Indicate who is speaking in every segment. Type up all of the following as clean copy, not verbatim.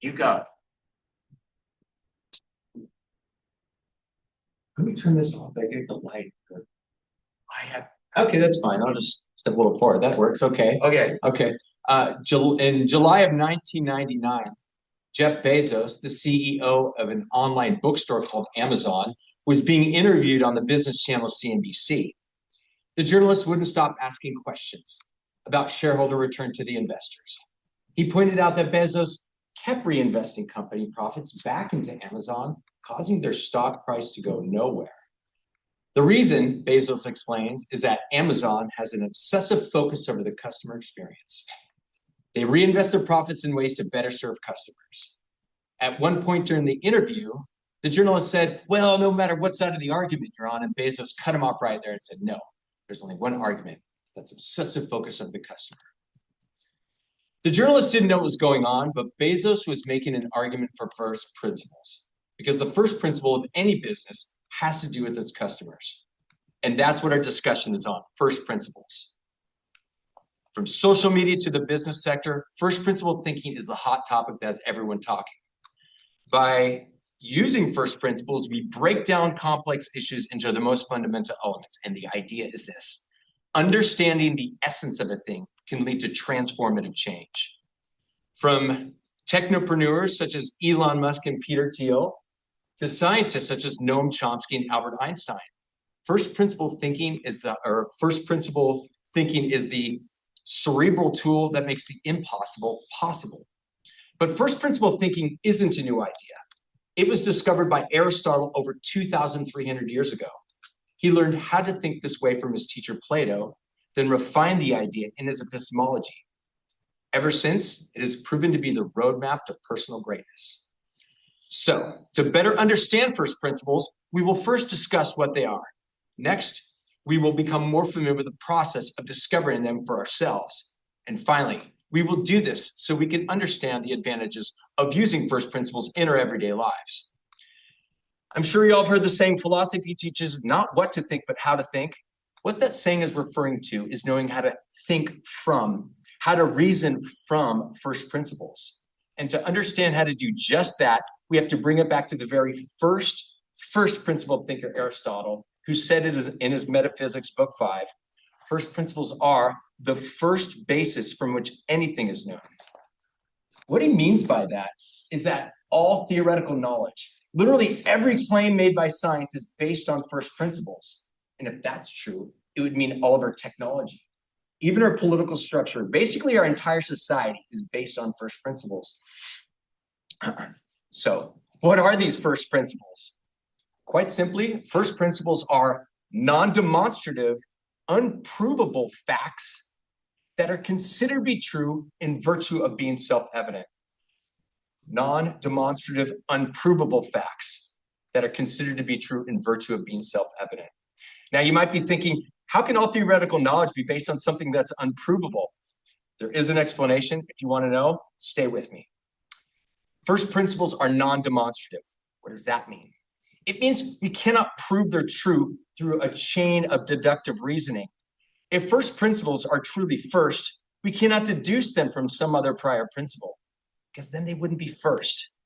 Speaker 1: You got
Speaker 2: Let me turn this off. I get the light.
Speaker 1: I have
Speaker 2: Okay, that's fine. I'll just step a little forward. That works. Okay.
Speaker 1: okay.
Speaker 2: Okay. In July of 1999, Jeff Bezos, the CEO of an online bookstore called Amazon, was being interviewed on the business channel CNBC. The journalist wouldn't stop asking questions about shareholder return to the investors. He pointed out that Bezos kept reinvesting company profits back into Amazon, causing their stock price to go nowhere. The reason, Bezos explains, is that Amazon has an obsessive focus over the customer experience. They reinvest their profits in ways to better serve customers. At one point during the interview, the journalist said, well, no matter what side of the argument you're on, and Bezos cut him off right there and said, no, there's only one argument. That's obsessive focus of the customer. The journalist didn't know what was going on, but Bezos was making an argument for first principles, because the first principle of any business has to do with its customers. And that's what our discussion is on, first principles. From social media to the business sector, first principle thinking is the hot topic that has everyone talking. By using first principles, we break down complex issues into the most fundamental elements. And the idea is this: understanding the essence of a thing can lead to transformative change. From technopreneurs such as Elon Musk and Peter Thiel to scientists such as Noam Chomsky and Albert Einstein, first principle thinking is the cerebral tool that makes the impossible possible. But first principle thinking isn't a new idea. It was discovered by Aristotle over 2,300 years ago. He learned how to think this way from his teacher Plato, then refined the idea in his epistemology. Ever since, it has proven to be the roadmap to personal greatness. So, to better understand first principles, we will first discuss what they are. Next, we will become more familiar with the process of discovering them for ourselves. And finally, we will do this so we can understand the advantages of using first principles in our everyday lives. I'm sure you all have heard the saying, philosophy teaches not what to think, but how to think. What that saying is referring to is knowing how to think from, how to reason from first principles. And to understand how to do just that, we have to bring it back to the very first principle thinker, Aristotle, who said it in his Metaphysics, Book 5, first principles are the first basis from which anything is known. What he means by that is that all theoretical knowledge, literally every claim made by science, is based on first principles. And if that's true, it would mean all of our technology, even our political structure, basically our entire society is based on first principles. So, what are these first principles? Quite simply, first principles are non-demonstrative, unprovable facts that are considered to be true in virtue of being self-evident. Non-demonstrative, unprovable facts that are considered to be true in virtue of being self-evident. Now, you might be thinking, how can all theoretical knowledge be based on something that's unprovable? There is an explanation. If you want to know, stay with me. First principles are non-demonstrative. What does that mean? It means we cannot prove they're true through a chain of deductive reasoning. If first principles are truly first, we cannot deduce them from some other prior principle, because then they wouldn't be first.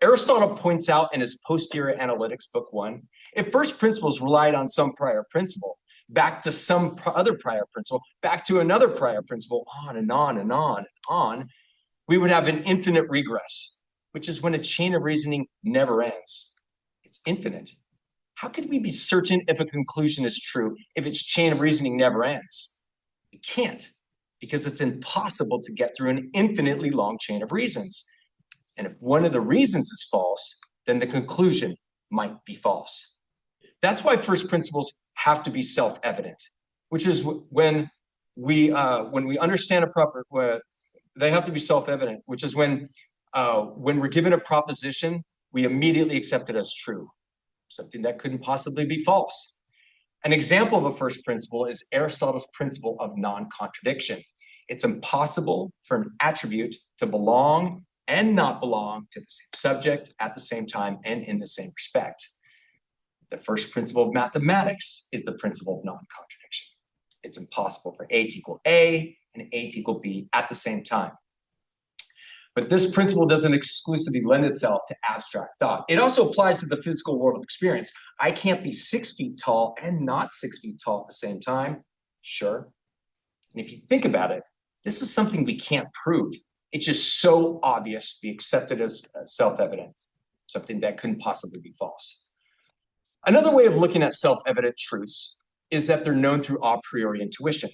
Speaker 2: Aristotle points out in his Posterior Analytics, Book 1, if first principles relied on some prior principle, back to some other prior principle, back to another prior principle, on and on and on and on, we would have an infinite regress, which is when a chain of reasoning never ends. It's infinite. How could we be certain if a conclusion is true if its chain of reasoning never ends? We can't, because it's impossible to get through an infinitely long chain of reasons. And if one of the reasons is false, then the conclusion might be false. That's why first principles have to be self-evident, which is when we understand a proper, they have to be self-evident, which is when we're given a proposition, we immediately accept it as true, something that couldn't possibly be false. An example of a first principle is Aristotle's principle of non-contradiction. It's impossible for an attribute to belong and not belong to the same subject at the same time and in the same respect. The first principle of mathematics is the principle of non-contradiction. It's impossible for A to equal A and A to equal B at the same time. But this principle doesn't exclusively lend itself to abstract thought. It also applies to the physical world of experience. I can't be 6 feet tall and not 6 feet tall at the same time. Sure. And if you think about it, this is something we can't prove. It's just so obvious, we accept it as self-evident, something that couldn't possibly be false. Another way of looking at self-evident truths is that they're known through a priori intuition.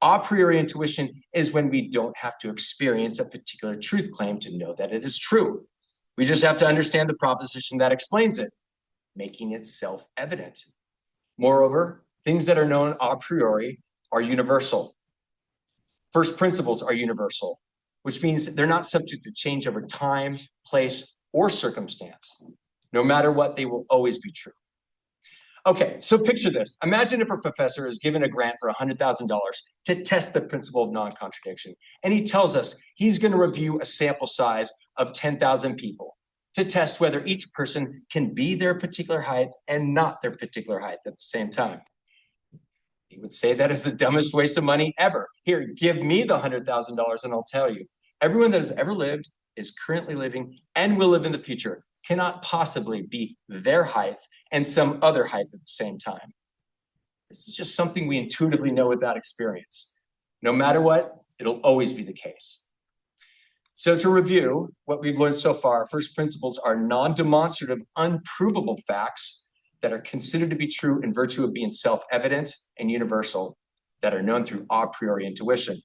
Speaker 2: A priori intuition is when we don't have to experience a particular truth claim to know that it is true. We just have to understand the proposition that explains it, making it self-evident. Moreover, things that are known a priori are universal. First principles are universal, which means they're not subject to change over time, place, or circumstance. No matter what, they will always be true. Okay, so picture this. Imagine if a professor is given a grant for $100,000 to test the principle of non-contradiction, and he tells us he's going to review a sample size of 10,000 people to test whether each person can be their particular height and not their particular height at the same time. He would say that is the dumbest waste of money ever. Here, give me the $100,000 and I'll tell you. Everyone that has ever lived, is currently living, and will live in the future cannot possibly be their height and some other height at the same time. This is just something we intuitively know without experience. No matter what, it'll always be the case. So to review what we've learned so far, first principles are non-demonstrative, unprovable facts that are considered to be true in virtue of being self-evident and universal, that are known through a priori intuition.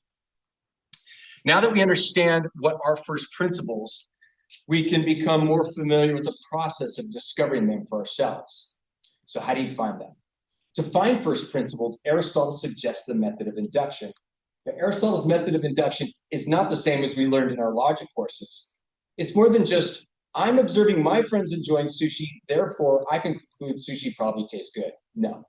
Speaker 2: Now that we understand what are first principles, we can become more familiar with the process of discovering them for ourselves. So how do you find them? To find first principles, Aristotle suggests the method of induction. But Aristotle's method of induction is not the same as we learned in our logic courses. It's more than just, I'm observing my friends enjoying sushi, therefore I can conclude sushi probably tastes good. No.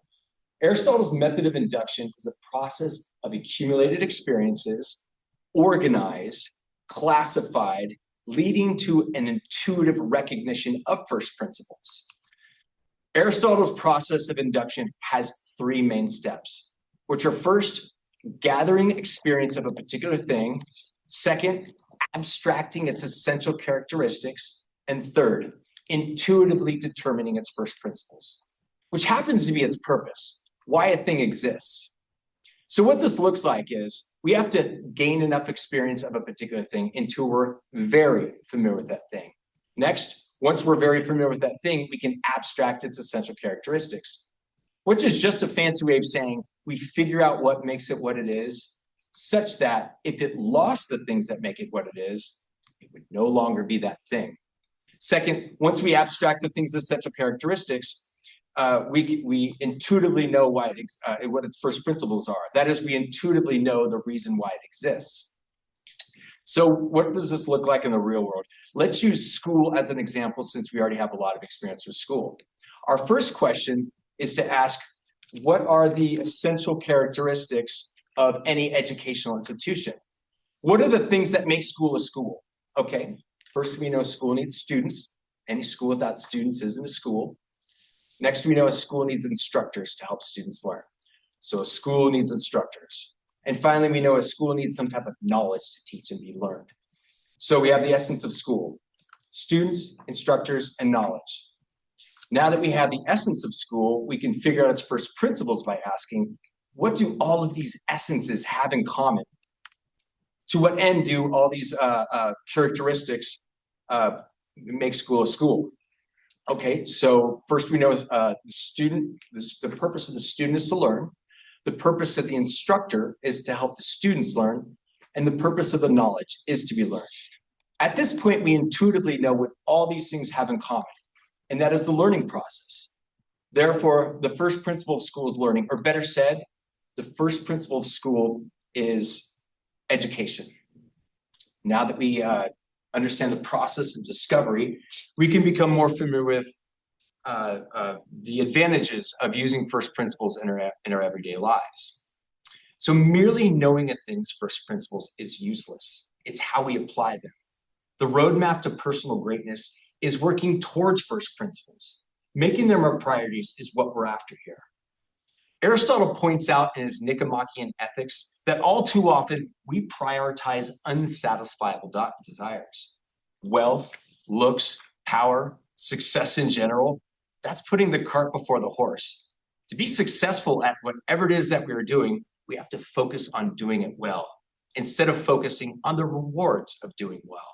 Speaker 2: Aristotle's method of induction is a process of accumulated experiences, organized, classified, leading to an intuitive recognition of first principles. Aristotle's process of induction has 3 main steps, which are first, gathering experience of a particular thing, second, abstracting its essential characteristics, and third, intuitively determining its first principles, which happens to be its purpose, why a thing exists. So what this looks like is we have to gain enough experience of a particular thing until we're very familiar with that thing. Next, once we're very familiar with that thing, we can abstract its essential characteristics, which is just a fancy way of saying we figure out what makes it what it is, such that if it lost the things that make it what it is, it would no longer be that thing. Second, once we abstract the thing's essential characteristics, we intuitively know what its first principles are. That is, we intuitively know the reason why it exists. So what does this look like in the real world? Let's use school as an example, since we already have a lot of experience with school. Our first question is to ask, what are the essential characteristics of any educational institution? What are the things that make school a school? Okay, first we know school needs students. Any school without students isn't a school. Next, we know a school needs instructors to help students learn. So a school needs instructors. And finally, we know a school needs some type of knowledge to teach and be learned. So we have the essence of school: students, instructors, and knowledge. Now that we have the essence of school, we can figure out its first principles by asking, what do all of these essences have in common? To what end do all these characteristics make school a school? Okay, so first we know the purpose of the student is to learn. The purpose of the instructor is to help the students learn. And the purpose of the knowledge is to be learned. At this point, we intuitively know what all these things have in common, and that is the learning process. Therefore, the first principle of school is learning, or better said, the first principle of school is education. Now that we understand the process of discovery, we can become more familiar with the advantages of using first principles in our everyday lives. So merely knowing a thing's first principles is useless. It's how we apply them. The roadmap to personal greatness is working towards first principles. Making them our priorities is what we're after here. Aristotle points out in his Nicomachean Ethics that all too often we prioritize unsatisfiable desires. Wealth, looks, power, success in general, that's putting the cart before the horse. To be successful at whatever it is that we are doing, we have to focus on doing it well instead of focusing on the rewards of doing well.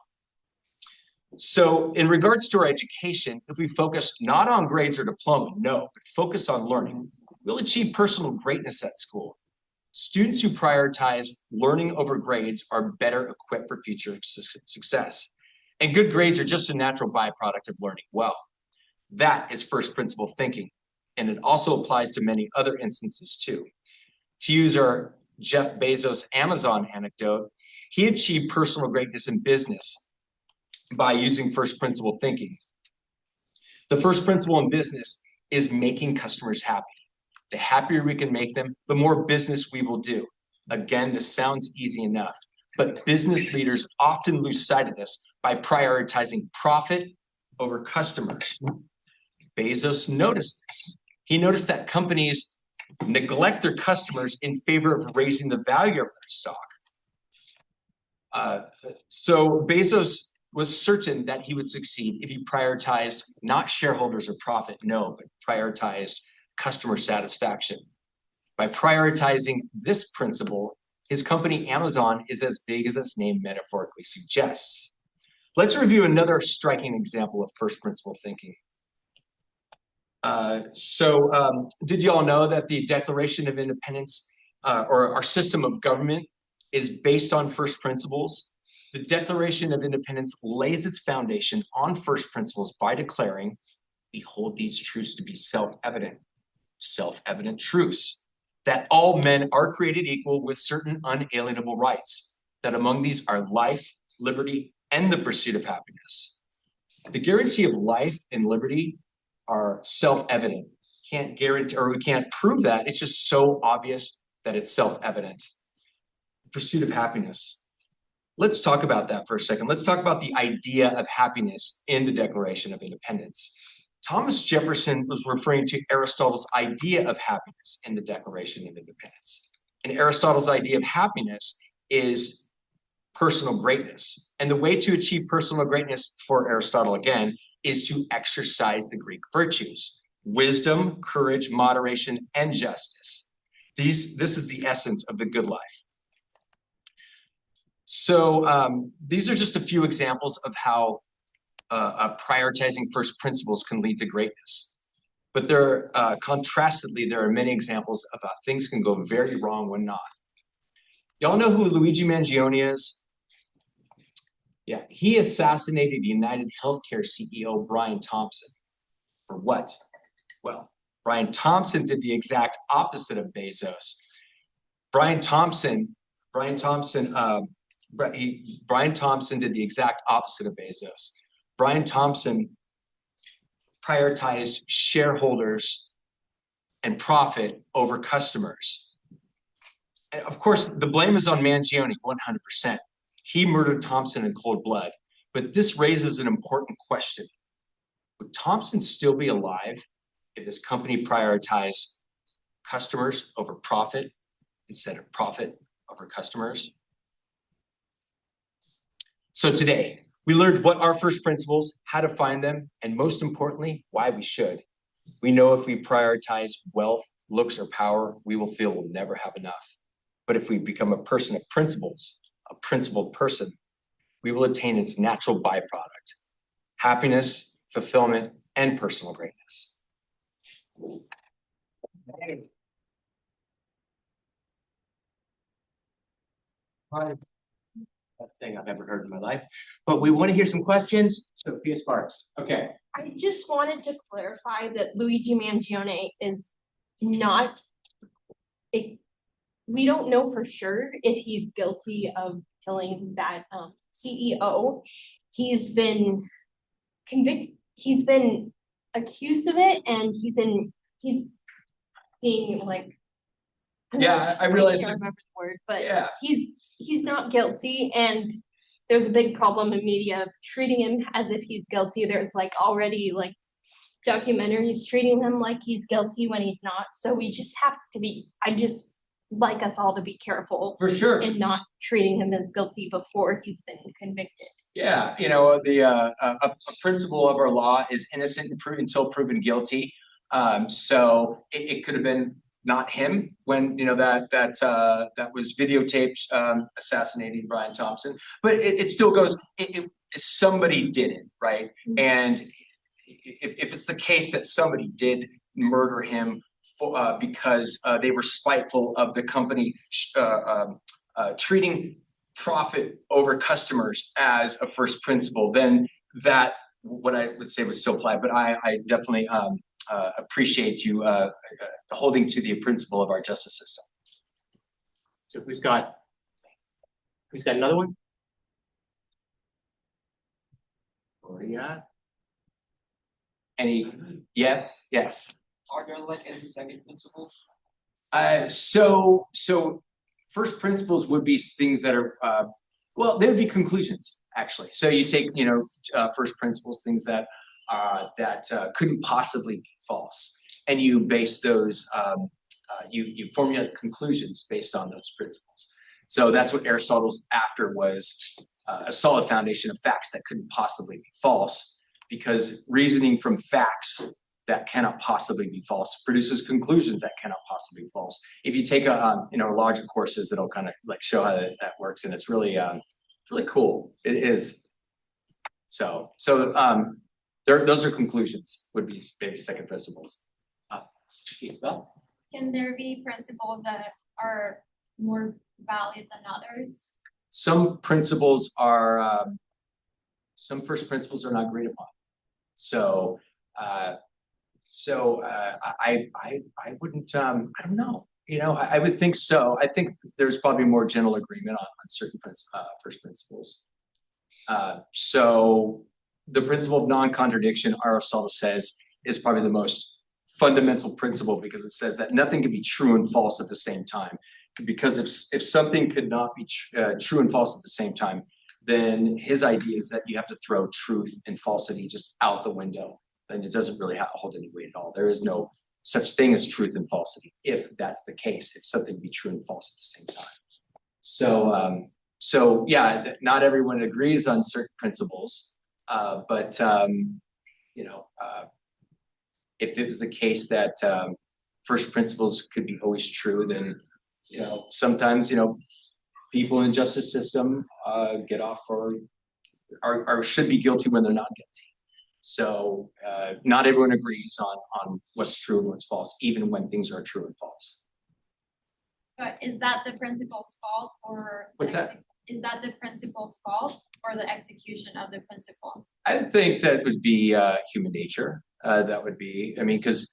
Speaker 2: So in regards to our education, if we focus not on grades or diploma, no, but focus on learning, we'll achieve personal greatness at school. Students who prioritize learning over grades are better equipped for future success. And good grades are just a natural byproduct of learning well. That is first principle thinking. And it also applies to many other instances too. To use our Jeff Bezos Amazon anecdote, he achieved personal greatness in business by using first principle thinking. The first principle in business is making customers happy. The happier we can make them, the more business we will do. Again, this sounds easy enough, but business leaders often lose sight of this by prioritizing profit over customers. Bezos noticed this. He noticed that companies neglect their customers in favor of raising the value of their stock. So Bezos was certain that he would succeed if he prioritized not shareholders or profit, no, but prioritized customer satisfaction. By prioritizing this principle, his company Amazon is as big as its name metaphorically suggests. Let's review another striking example of first principle thinking. Did you all know that the Declaration of Independence or our system of government is based on first principles? The Declaration of Independence lays its foundation on first principles by declaring, we hold these truths to be self-evident truths, that all men are created equal with certain unalienable rights, that among these are life, liberty, and the pursuit of happiness. The guarantee of life and liberty are self-evident. Can't guarantee, or we can't prove that. It's just so obvious that it's self-evident. Pursuit of happiness. Let's talk about that for a second. Let's talk about the idea of happiness in the Declaration of Independence. Thomas Jefferson was referring to Aristotle's idea of happiness in the Declaration of Independence. And Aristotle's idea of happiness is personal greatness. And the way to achieve personal greatness for Aristotle, again, is to exercise the Greek virtues: wisdom, courage, moderation, and justice. This is the essence of the good life. So these are just a few examples of how prioritizing first principles can lead to greatness. But contrastedly, there are many examples of how things can go very wrong when not. Y'all know who Luigi Mangione is? Yeah, he assassinated United Healthcare CEO Brian Thompson. For what? Well, Brian Thompson did the exact opposite of Bezos. Brian Thompson did the exact opposite of Bezos. Brian Thompson prioritized shareholders and profit over customers. And of course, the blame is on Mangione, 100%. He murdered Thompson in cold blood. But this raises an important question. Would Thompson still be alive if his company prioritized customers over profit instead of profit over customers? So today, we learned what are first principles, how to find them, and most importantly, why we should. We know if we prioritize wealth, looks, or power, we will feel we'll never have enough. But if we become a person of principles, a principled person, we will attain its natural byproduct: happiness, fulfillment, and personal greatness.
Speaker 1: Best thing I've ever heard in my life. But we want to hear some questions. Sophia Sparks.
Speaker 2: Okay.
Speaker 3: I just wanted to clarify that Luigi Mangione is not. We don't know for sure if he's guilty of killing that CEO. He's been convicted. He's been accused of it, and he's being like.
Speaker 2: I realize.
Speaker 3: I can't remember the word, but
Speaker 2: yeah.
Speaker 3: He's not guilty, and there's a big problem in media of treating him as if he's guilty. There's like already like documentary is treating him like he's guilty when he's not. So we just have to be, I just like us all to be careful
Speaker 2: For sure.
Speaker 3: in not treating him as guilty before he's been convicted.
Speaker 2: Yeah, you know, a principle of our law is innocent until proven guilty. So it could have been not him when, you know, that was videotaped assassinating Brian Thompson, but it still goes. Somebody did it, right? And if it's the case that somebody did murder him because they were spiteful of the company treating profit over customers as a first principle, then that what I would say was still apply. But I definitely appreciate you holding to the principle of our justice system.
Speaker 1: So who's got another one? What do you got?
Speaker 2: Any? Yes.
Speaker 4: Are there like any second principles?
Speaker 2: So first principles would be things that are well, they would be conclusions actually. So you take, you know, first principles, things that couldn't possibly be false, and you base those you formulate conclusions based on those principles. So that's what Aristotle's after was a solid foundation of facts that couldn't possibly be false, because reasoning from facts that cannot possibly be false produces conclusions that cannot possibly be false. If you take logic courses, that'll kind of like show how that works, and it's really cool. It is. So those are conclusions, would be maybe second principles.
Speaker 1: Isabel?
Speaker 5: Can there be principles that are more valid than others?
Speaker 2: Some principles are some first principles are not agreed upon. So I wouldn't I don't know. You know, I would think so. I think there's probably more general agreement on certain first principles. So the principle of non-contradiction, Aristotle says, is probably the most fundamental principle, because it says that nothing can be true and false at the same time. Because if something could not be true and false at the same time, then his idea is that you have to throw truth and falsity just out the window, and it doesn't really hold any weight at all. There is no such thing as truth and falsity, if that's the case, if something be true and false at the same time. So yeah, not everyone agrees on certain principles, but if it was the case that first principles could be always true, then sometimes people in the justice system get off or should be guilty when they're not guilty. So not everyone agrees on what's true and what's false, even when things are true and false.
Speaker 5: But is that the principle's fault, or
Speaker 2: What's that?
Speaker 5: Is that the principle's fault or the execution of the principle?
Speaker 2: I think that would be human nature. That would be, I mean, because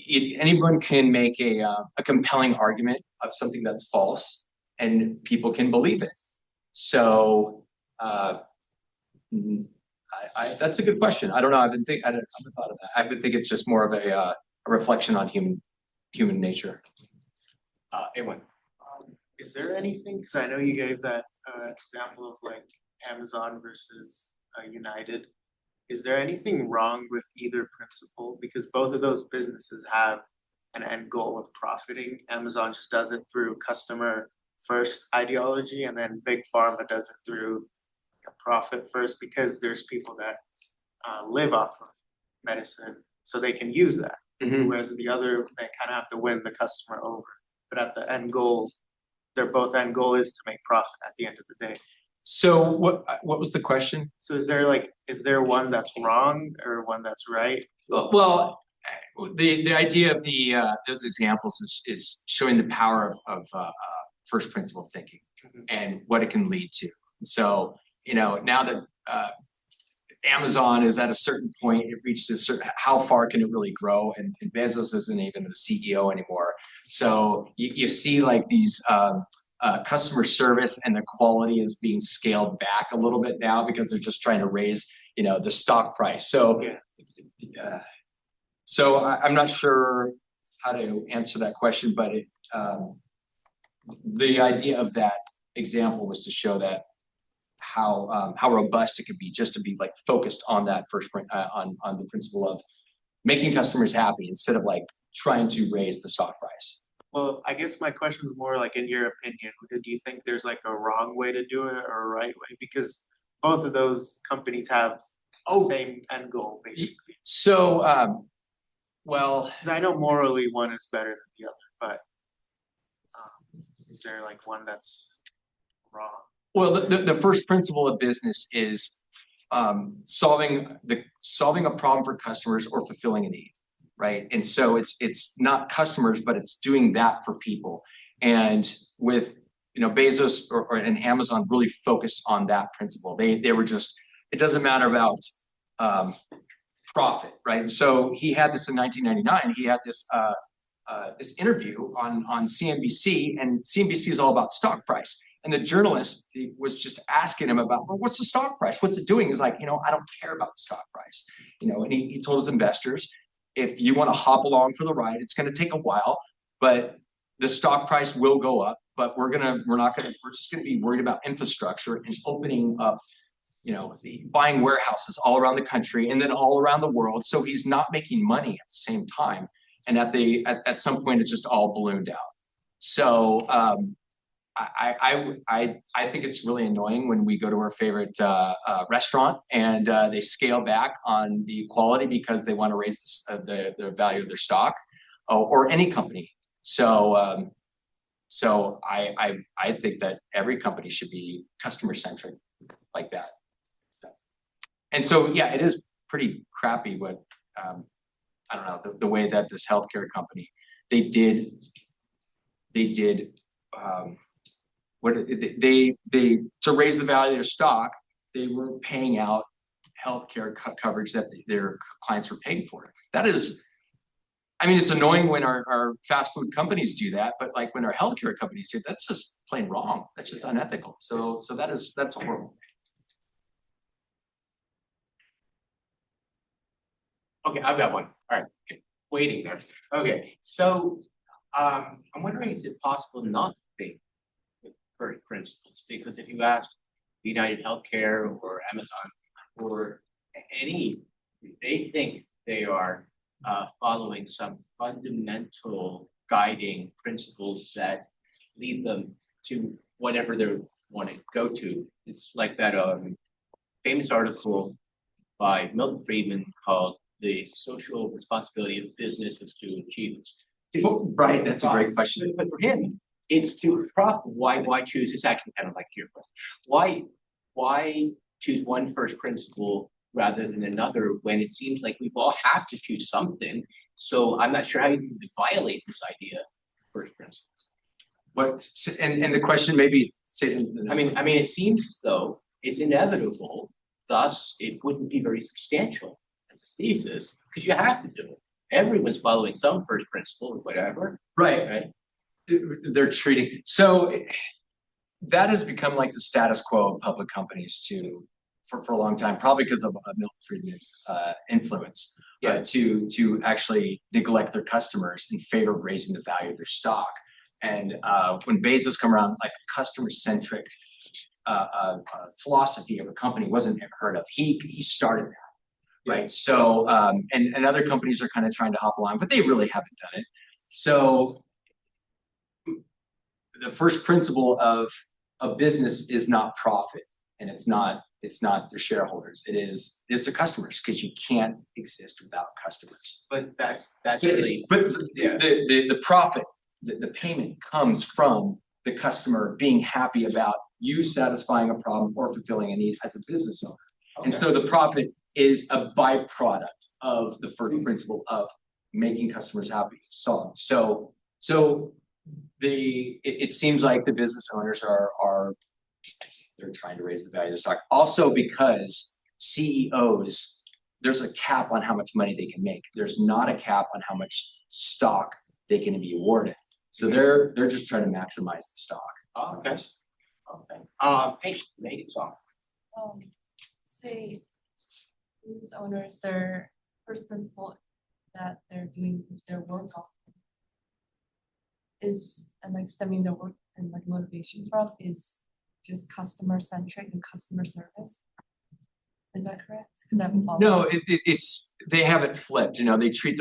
Speaker 2: anyone can make a compelling argument of something that's false, and people can believe it. So that's a good question. I don't know. I haven't thought of that. I would think it's just more of a reflection on human nature.
Speaker 1: Anyone?
Speaker 6: Is there anything, because I know you gave that example of like Amazon versus United. Is there anything wrong with either principle? Because both of those businesses have an end goal of profiting. Amazon just does it through customer first ideology, and then Big Pharma does it through a profit first, because there's people that live off of medicine, so they can use that.
Speaker 2: Mm-hmm.
Speaker 6: Whereas the other, they kind of have to win the customer over. But at the end goal, their both end goal is to make profit at the end of the day.
Speaker 2: So what was the question?
Speaker 6: So is there one that's wrong or one that's right?
Speaker 2: Well, the idea of those examples is showing the power of first principle thinking and what it can lead to. So now that Amazon is at a certain point, it reached a certain, how far can it really grow? And Bezos isn't even the CEO anymore. So you see like these customer service and the quality is being scaled back a little bit now, because they're just trying to raise the stock price. So I'm not sure how to answer that question, but the idea of that example was to show that how robust it could be just to be like focused on that on the principle of making customers happy instead of like trying to raise the stock price.
Speaker 6: Well, I guess my question is more like, in your opinion, do you think there's like a wrong way to do it or a right way? Because both of those companies have the same end goal, basically.
Speaker 2: So, well,
Speaker 6: 'Cause I know morally one is better than the other, but is there like one that's wrong?
Speaker 2: well, the first principle of business is solving a problem for customers or fulfilling a need, right? And so it's not customers, but it's doing that for people. And with Bezos and Amazon really focused on that principle. They were just, it doesn't matter about profit, right? So he had this in 1999. He had this this interview on CNBC, and CNBC is all about stock price. And the journalist was just asking him about, well, what's the stock price? What's it doing? He's like, I don't care about the stock price. And he told his investors, if you want to hop along for the ride, it's going to take a while, but the stock price will go up. But we're just going to be worried about infrastructure and opening up, buying warehouses all around the country and then all around the world. So he's not making money at the same time. And at some point, it's just all ballooned out. So I think it's really annoying when we go to our favorite restaurant and they scale back on the quality because they want to raise the value of their stock, or any company. So I think that every company should be customer centric like that. And so yeah, it is pretty crappy what I don't know, the way that this healthcare company they did to raise the value of their stock, they were paying out healthcare coverage that their clients were paying for. That is, I mean, it's annoying when our fast food companies do that, but like when our healthcare companies do, that's just plain wrong. That's just unethical. So that's horrible.
Speaker 1: Okay, I've got one. All right, okay. Waiting there. Okay, so I'm wondering, is it possible not to think with first principles? Because if you ask United Healthcare or Amazon or any, they think they are following some fundamental guiding principles that lead them to whatever they want to go to. It's like that famous article by Milton Friedman called "The Social Responsibility of Business is to achieve its."
Speaker 2: Right, that's a great question.
Speaker 1: But for him, it's to profit. Why choose? It's actually kind of like your question. Why choose one first principle rather than another when it seems like we all have to choose something? So I'm not sure how you can violate this idea of first principles.
Speaker 2: And the question maybe
Speaker 1: I mean, it seems as though it's inevitable. Thus, it wouldn't be very substantial as a thesis because you have to do it. Everyone's following some first principle or whatever.
Speaker 2: right. They're treating, so that has become like the status quo of public companies for a long time, probably because of Milton Friedman's influence. To actually neglect their customers in favor of raising the value of their stock. And when Bezos come around, like customer-centric philosophy of a company wasn't heard of. He started that, right? So and other companies are kind of trying to hop along, but they really haven't done it. So the first principle of a business is not profit, and it's not their shareholders. It's their customers, because you can't exist without customers.
Speaker 1: But that's really.
Speaker 2: But the profit, the payment comes from the customer being happy about you satisfying a problem or fulfilling a need as a business owner. Okay. And so the profit is a byproduct of the first principle of making customers happy. So it seems like the business owners are they're trying to raise the value of the stock. Also because CEOs, there's a cap on how much money they can make. There's not a cap on how much stock they can be awarded. So they're just trying to maximize the stock.
Speaker 1: Oh, okay. Hey, make it soft.
Speaker 7: Say business owners, their first principle that they're doing their work off is, and like stemming their work and like motivation from is just customer centric and customer service. Is that correct? Could that follow?
Speaker 2: No, it's, they have it flipped, they treat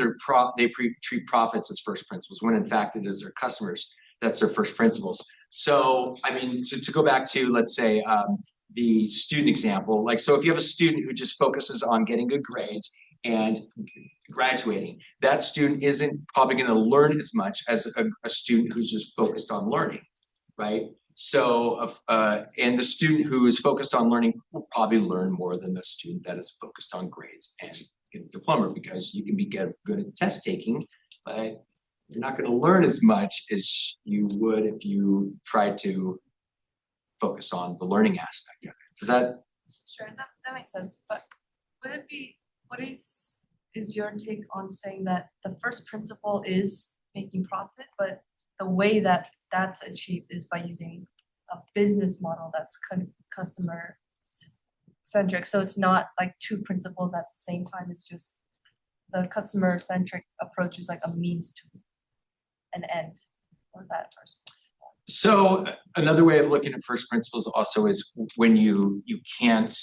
Speaker 2: treat profits as first principles, when in fact it is their customers, that's their first principles. So, I mean, to go back to, let's say, the student example, like, so if you have a student who just focuses on getting good grades and graduating, that student isn't probably gonna learn as much as a student who's just focused on learning, right? So, and the student who is focused on learning will probably learn more than the student that is focused on grades and get a diploma, because you can be good at test taking, but you're not going to learn as much as you would if you tried to focus on the learning aspect of it. Does that?
Speaker 7: Sure, that makes sense. But would it be, what is your take on saying that the first principle is making profit, but the way that that's achieved is by using a business model that's customer centric? So it's not like two principles at the same time. It's just the customer centric approach is like a means to an end of that first principle.
Speaker 2: So another way of looking at first principles also is when you can't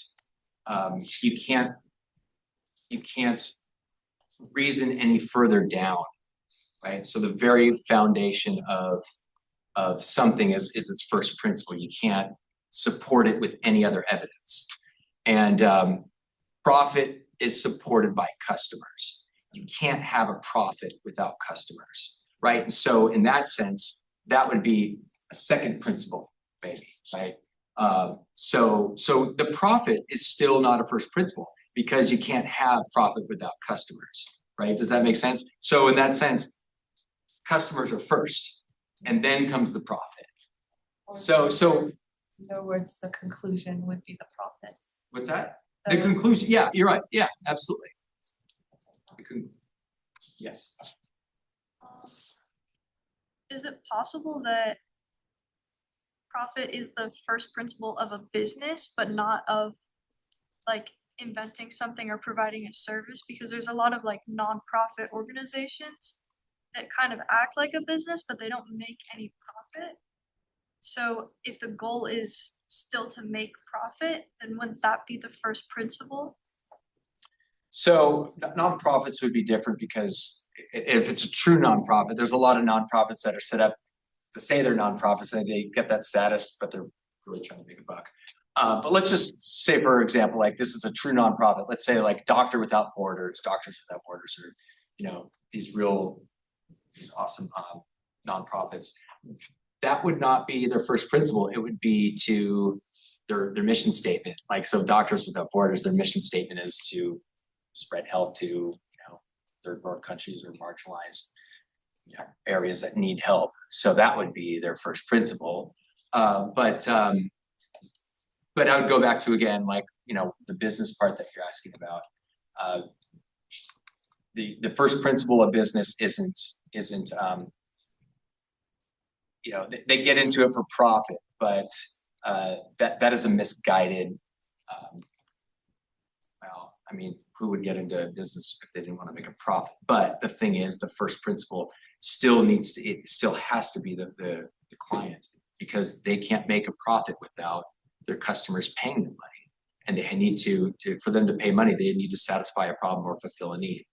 Speaker 2: reason any further down, right? So the very foundation of something is its first principle. You can't support it with any other evidence. And profit is supported by customers. You can't have a profit without customers, right? And so in that sense, that would be a second principle, maybe, right? So the profit is still not a first principle, because you can't have profit without customers, right? Does that make sense? So in that sense, customers are first, and then comes the profit. So
Speaker 7: in other words, the conclusion would be the profit.
Speaker 2: what's that? The conclusion, yeah, you're right. Yeah, absolutely. Yes.
Speaker 8: Is it possible that profit is the first principle of a business, but not of like inventing something or providing a service? Because there's a lot of like nonprofit organizations that kind of act like a business, but they don't make any profit. So if the goal is still to make profit, then wouldn't that be the first principle?
Speaker 2: So nonprofits would be different, because if it's a true nonprofit, there's a lot of nonprofits that are set up to say they're nonprofits and they get that status, but they're really trying to make a buck. But let's just say, for example, like this is a true nonprofit. Let's say like Doctors Without Borders, or these awesome nonprofits. That would not be their first principle. It would be to their mission statement. Like, so Doctors Without Borders, their mission statement is to spread health to third world countries or marginalized areas that need help. So that would be their first principle. But I would go back to, again, like, the business part that you're asking about. The first principle of business isn't they get into it for profit, but that is a misguided. Well, I mean, who would get into business if they didn't want to make a profit? But the thing is, the first principle still has to be the client, because they can't make a profit without their customers paying them money, and they need to for them to pay money, they need to satisfy a problem or fulfill a need.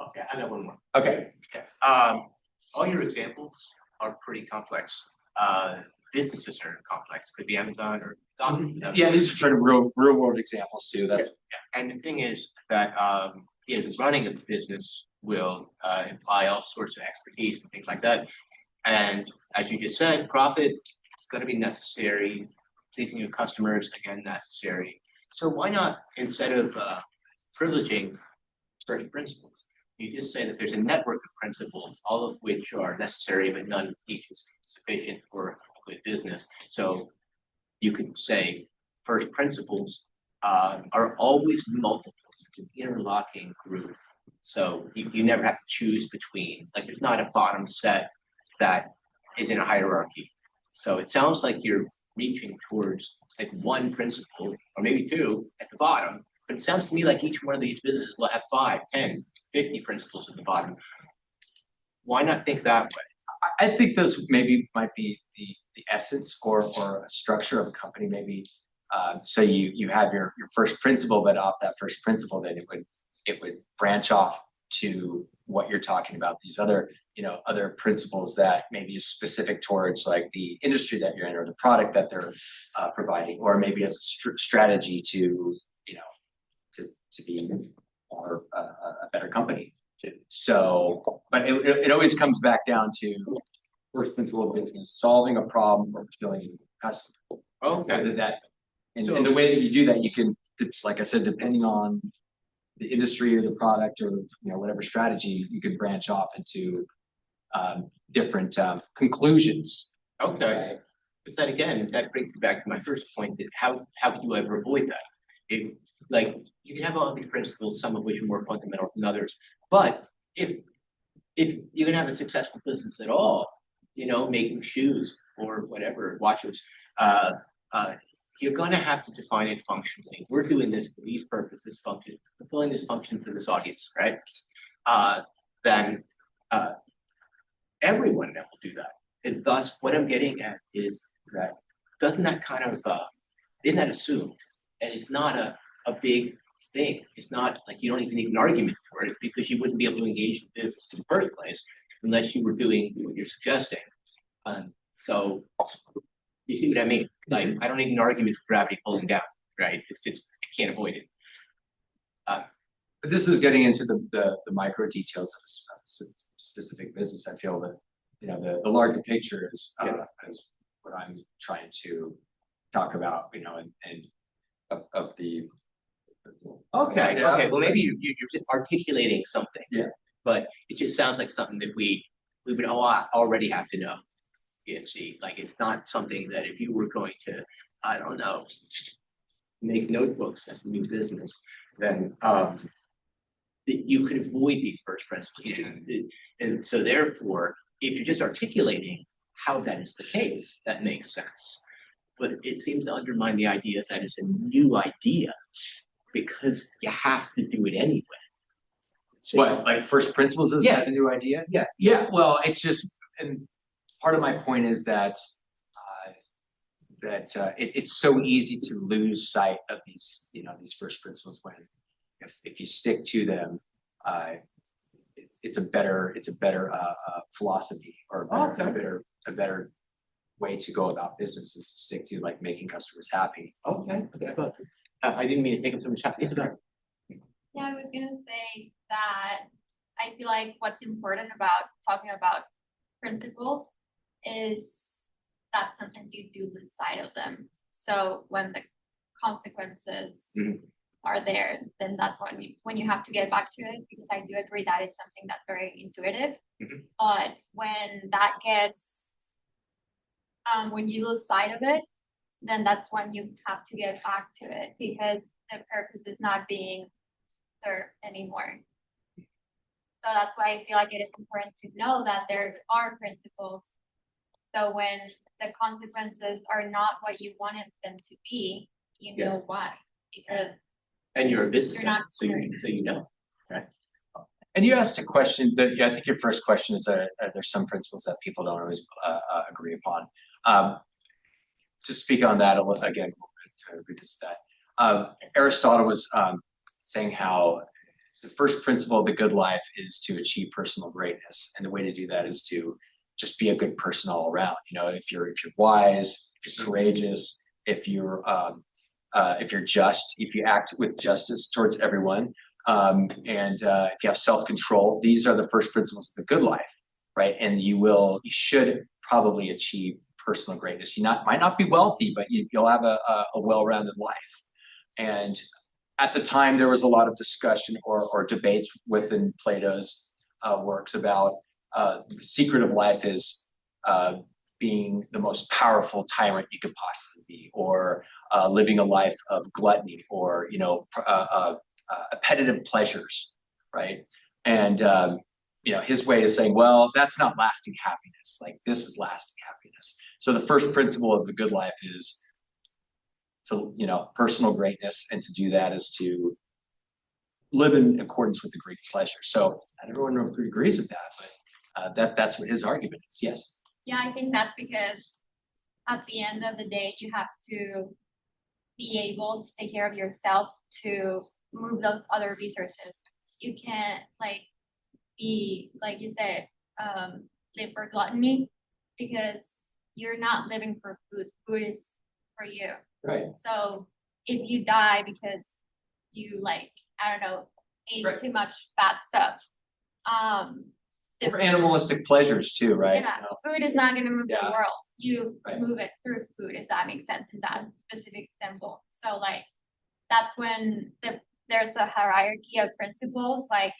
Speaker 1: Okay, I got one more.
Speaker 2: Okay.
Speaker 1: Yes. All your examples are pretty complex. Businesses are complex. Could be Amazon or Doctors.
Speaker 2: Yeah, these are sort of real world examples too. That's
Speaker 1: And the thing is that running a business will imply all sorts of expertise and things like that. And as you just said, profit is going to be necessary. Pleasing your customers, again, necessary. So why not, instead of privileging certain principles, you just say that there's a network of principles, all of which are necessary, but none of each is sufficient for a good business. So you could say first principles are always multiple. It's an interlocking group. So you never have to choose between, like, there's not a bottom set that is in a hierarchy. So it sounds like you're reaching towards like one principle, or maybe two at the bottom, but it sounds to me like each one of these businesses will have 5, 10, 50 principles at the bottom. Why not think that way?
Speaker 2: I think this maybe might be the essence or a structure of a company, maybe. So you have your first principle, but off that first principle, then it would branch off to what you're talking about, these other, other principles that maybe is specific towards like the industry that you're in or the product that they're providing, or maybe as a strategy to, to be more a better company. So, but it always comes back down to first principle of business, solving a problem or filling a customer.
Speaker 1: Okay,
Speaker 2: Whether that, and the way that you do that, you can, like I said, depending on the industry or the product or whatever strategy, you can branch off into different conclusions.
Speaker 1: okay. But then again, that brings me back to my first point, that how do you ever avoid that? If, like, you can have all these principles, some of which are more fundamental than others, but if you're gonna have a successful business at all, making shoes or whatever, watches, you're gonna have to define it functionally. We're doing this for these purposes, function, fulfilling this function for this audience, right? Then everyone that will do that. And thus, what I'm getting at is that doesn't that kind of isn't that assumed? And it's not a big thing. It's not like you don't even need an argument for it, because you wouldn't be able to engage in business in the first place unless you were doing what you're suggesting. So you see what I mean? Like, I don't need an argument for gravity pulling down, right? I can't avoid it.
Speaker 2: But this is getting into the micro details of a specific business. I feel that the larger picture is what I'm trying to talk about. And of the.
Speaker 1: Okay. Well, maybe you're just articulating something.
Speaker 2: Yeah.
Speaker 1: But it just sounds like something that we would already have to know. See, like, it's not something that if you were going to, I don't know, make notebooks as a new business, then that you could avoid these first principles. And so therefore, if you're just articulating how that is the case, that makes sense. But it seems to undermine the idea that it's a new idea, because you have to do it anyway. So,
Speaker 2: what, like first principles is a new idea?
Speaker 1: Yeah.
Speaker 2: Well, it's just, and part of my point is that it's so easy to lose sight of these first principles when if you stick to them, it's a better philosophy, or a better way to go about business is to stick to like making customers happy.
Speaker 1: Okay. I didn't mean to make them so much happy. It's about.
Speaker 5: Yeah, I was gonna say that I feel like what's important about talking about principles is that sometimes you do lose sight of them. So when the consequences are there, then that's when you have to get back to it, because I do agree that it's something that's very intuitive. But when that gets when you lose sight of it, then that's when you have to get back to it, because the purpose is not being served anymore. So that's why I feel like it is important to know that there are principles. So when the consequences are not what you wanted them to be, you know why. Because
Speaker 1: and you're a business
Speaker 5: you're not
Speaker 1: so you know, right?
Speaker 2: And you asked a question that I think your first question is there's some principles that people don't always agree upon. To speak on that again, to revisit that, Aristotle was saying how the first principle of the good life is to achieve personal greatness, and the way to do that is to just be a good person all around. If you're wise, if you're courageous, if you're just, if you act with justice towards everyone, and if you have self-control, these are the first principles of the good life, right? And you should probably achieve personal greatness. Might not be wealthy, but you'll have a well-rounded life. And at the time, there was a lot of discussion or debates within Plato's works about the secret of life is being the most powerful tyrant you could possibly be, or living a life of gluttony, or appetitive pleasures, right? And his way is saying, well, that's not lasting happiness. Like, this is lasting happiness. So the first principle of the good life is to, personal greatness, and to do that is to live in accordance with the Greek pleasure. So not everyone agrees with that, but That's what his argument is. Yes.
Speaker 5: Yeah, I think that's because at the end of the day, you have to be able to take care of yourself to move those other resources. You can't like be, like you said, live for gluttony because you're not living for food. Food is for you.
Speaker 2: Right.
Speaker 5: So if you die because you like, I don't know, ate
Speaker 2: Right.
Speaker 5: too much bad stuff,
Speaker 2: For animalistic pleasures too, right?
Speaker 5: yeah, food is not gonna move the
Speaker 2: Yeah.
Speaker 5: world. You
Speaker 2: Right.
Speaker 5: move it through food, if that makes sense in that specific example. So like, that's when there's a hierarchy of principles, like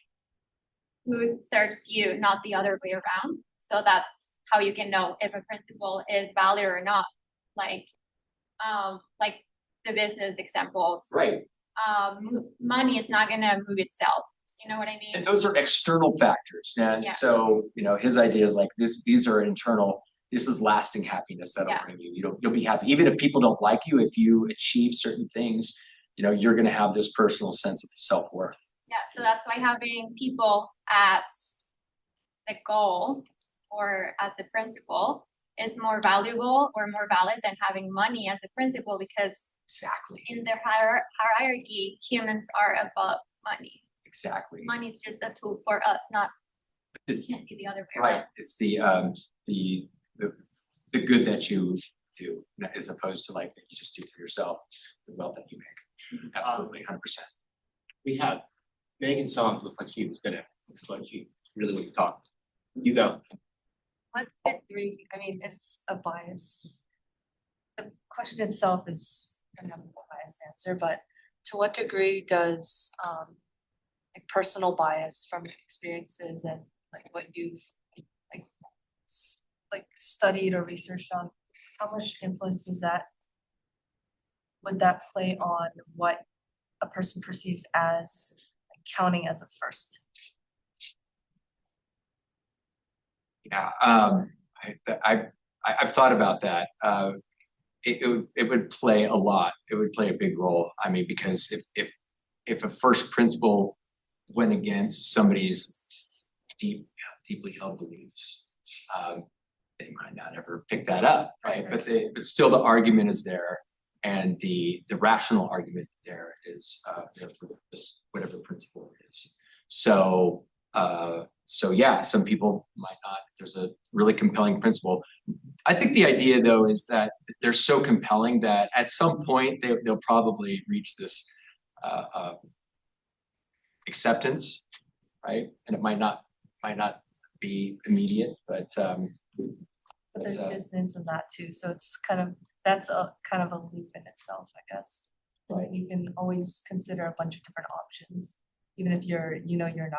Speaker 5: food serves you, not the other way around. So that's how you can know if a principle is valid or not. Like the business examples.
Speaker 2: Right.
Speaker 5: Money is not gonna move itself. You know what I mean?
Speaker 2: And those are external factors. And
Speaker 5: Yeah.
Speaker 2: so, his idea is like these are internal, this is lasting happiness that'll
Speaker 5: Yeah.
Speaker 2: bring you. You'll be happy. Even if people don't like you, if you achieve certain things, you're gonna have this personal sense of self-worth.
Speaker 5: Yeah, so that's why having people as the goal or as a principle is more valuable or more valid than having money as a principle, because
Speaker 2: Exactly.
Speaker 5: in the hierarchy, humans are above money.
Speaker 2: Exactly.
Speaker 5: Money is just a tool for us, not it
Speaker 2: It's
Speaker 5: can't be the other way
Speaker 2: right.
Speaker 5: around.
Speaker 2: It's the good that you do, as opposed to like that you just do for yourself, the wealth that you make. Absolutely, 100%.
Speaker 1: We have Megan Song looked like she was gonna, looks like she really would talk. You go.
Speaker 7: What degree, I mean, it's a bias. The question itself is gonna have a biased answer, but to what degree does like personal bias from experiences and like what you've like like studied or researched on, how much influence would that play on what a person perceives as counting as a first?
Speaker 2: Yeah, I've thought about that. It would play a lot. It would play a big role. I mean, because if a first principle went against somebody's deeply held beliefs, they might not ever pick that up, right? But still, the argument is there, and the rational argument there is for whatever principle it is. So yeah, some people might not. There's a really compelling principle. I think the idea, though, is that they're so compelling that at some point they'll probably reach this acceptance, right? And it might not be immediate, but
Speaker 7: there's dissonance in that too. So it's that's a kind of a loop in itself, I guess. Right. You can always consider a bunch of different options, even if you're not gonna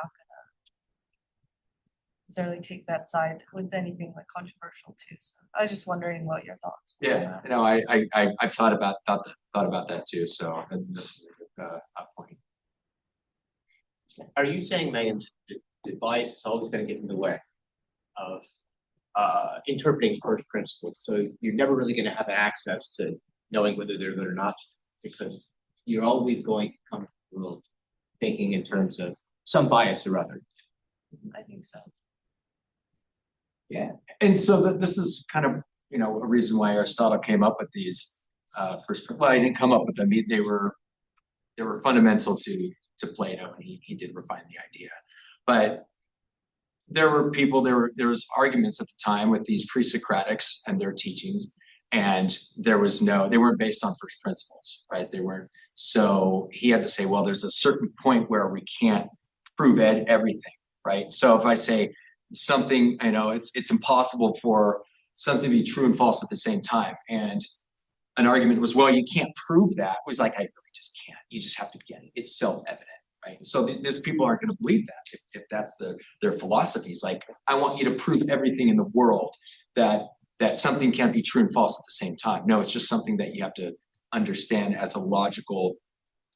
Speaker 7: necessarily take that side with anything like controversial too. So I was just wondering what your thoughts were.
Speaker 2: Yeah, I've thought about that too. So that's a really good point.
Speaker 1: Are you saying, Megan, that bias is always gonna get in the way of interpreting first principles? So you're never really gonna have access to knowing whether they're good or not, because you're always going to come to the world thinking in terms of some bias or other.
Speaker 7: I think so.
Speaker 2: Yeah, and so this is kind of a reason why Aristotle came up with these first. Well, he didn't come up with them. They were fundamental to Plato, and he did refine the idea. But there were people. There was arguments at the time with these pre-Socratics and their teachings, and they weren't based on first principles, right? They weren't. So he had to say, well, there's a certain point where we can't prove everything, right? So if I say something, it's impossible for something to be true and false at the same time. And an argument was, well, you can't prove that. It was like, I really just can't. You just have to get it. It's self-evident, right? So these people aren't going to believe that if that's their philosophies. Like, I want you to prove everything in the world that something can't be true and false at the same time. No, it's just something that you have to understand as a logical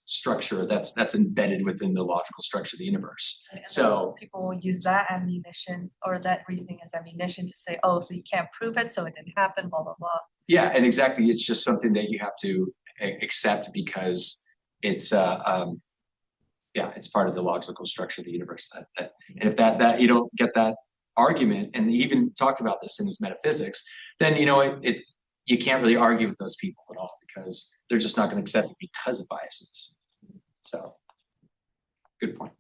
Speaker 2: structure that's embedded within the logical structure of the universe.
Speaker 7: And
Speaker 2: so
Speaker 7: people will use that ammunition or that reasoning as ammunition to say, oh, so you can't prove it, so it didn't happen, blah, blah, blah.
Speaker 2: Yeah, and exactly. It's just something that you have to accept because it's it's part of the logical structure of the universe. And if that you don't get that argument, and he even talked about this in his metaphysics, then you can't really argue with those people at all because they're just not going to accept it because of biases. So, good point.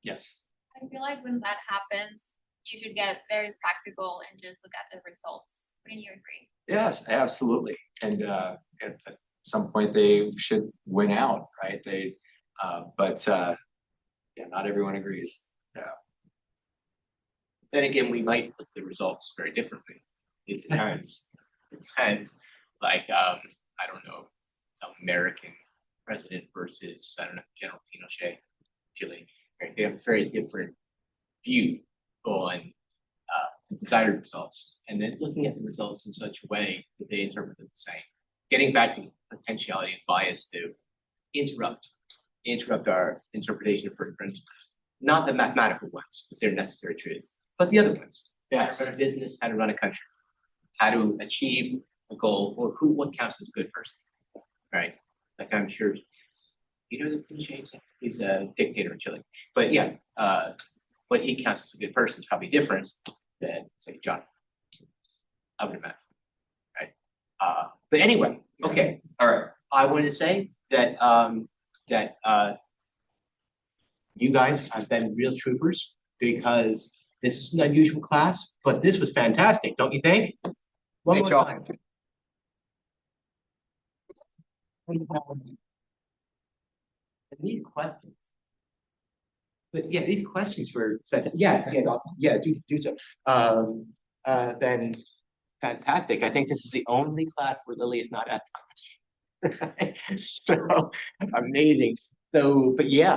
Speaker 2: Yes.
Speaker 5: I feel like when that happens, you should get very practical and just look at the results. Wouldn't you agree?
Speaker 2: Yes, absolutely. And at some point they should win out, right? But not everyone agrees. Yeah.
Speaker 1: Then again, we might look at the results very differently. It depends. Like, I don't know, some American president versus, I don't know, General Pinochet, Chile. Right? They have a very different view on the desired results, and then looking at the results in such a way that they interpret them the same. Getting back to the potentiality and bias to interrupt our interpretation of first principles. Not the mathematical ones, because they're necessary truths, but the other ones.
Speaker 2: Yes.
Speaker 1: How to run a business, how to run a country, how to achieve a goal, or what counts as a good person, right? Like I'm sure, that Pinochet, he's a dictator in Chile, but yeah, what he counts as a good person is probably different than, say, John. I would imagine, right? But anyway, okay,
Speaker 2: All right.
Speaker 1: I wanted to say that you guys have been real troopers because this is an unusual class, but this was fantastic, don't you think? One
Speaker 2: Thanks,
Speaker 1: more
Speaker 2: y'all.
Speaker 1: time. And these questions. But yeah, these questions were fantastic. Yeah, do so. Then fantastic. I think this is the only class where Lily is not at the question. So amazing. So, but yeah.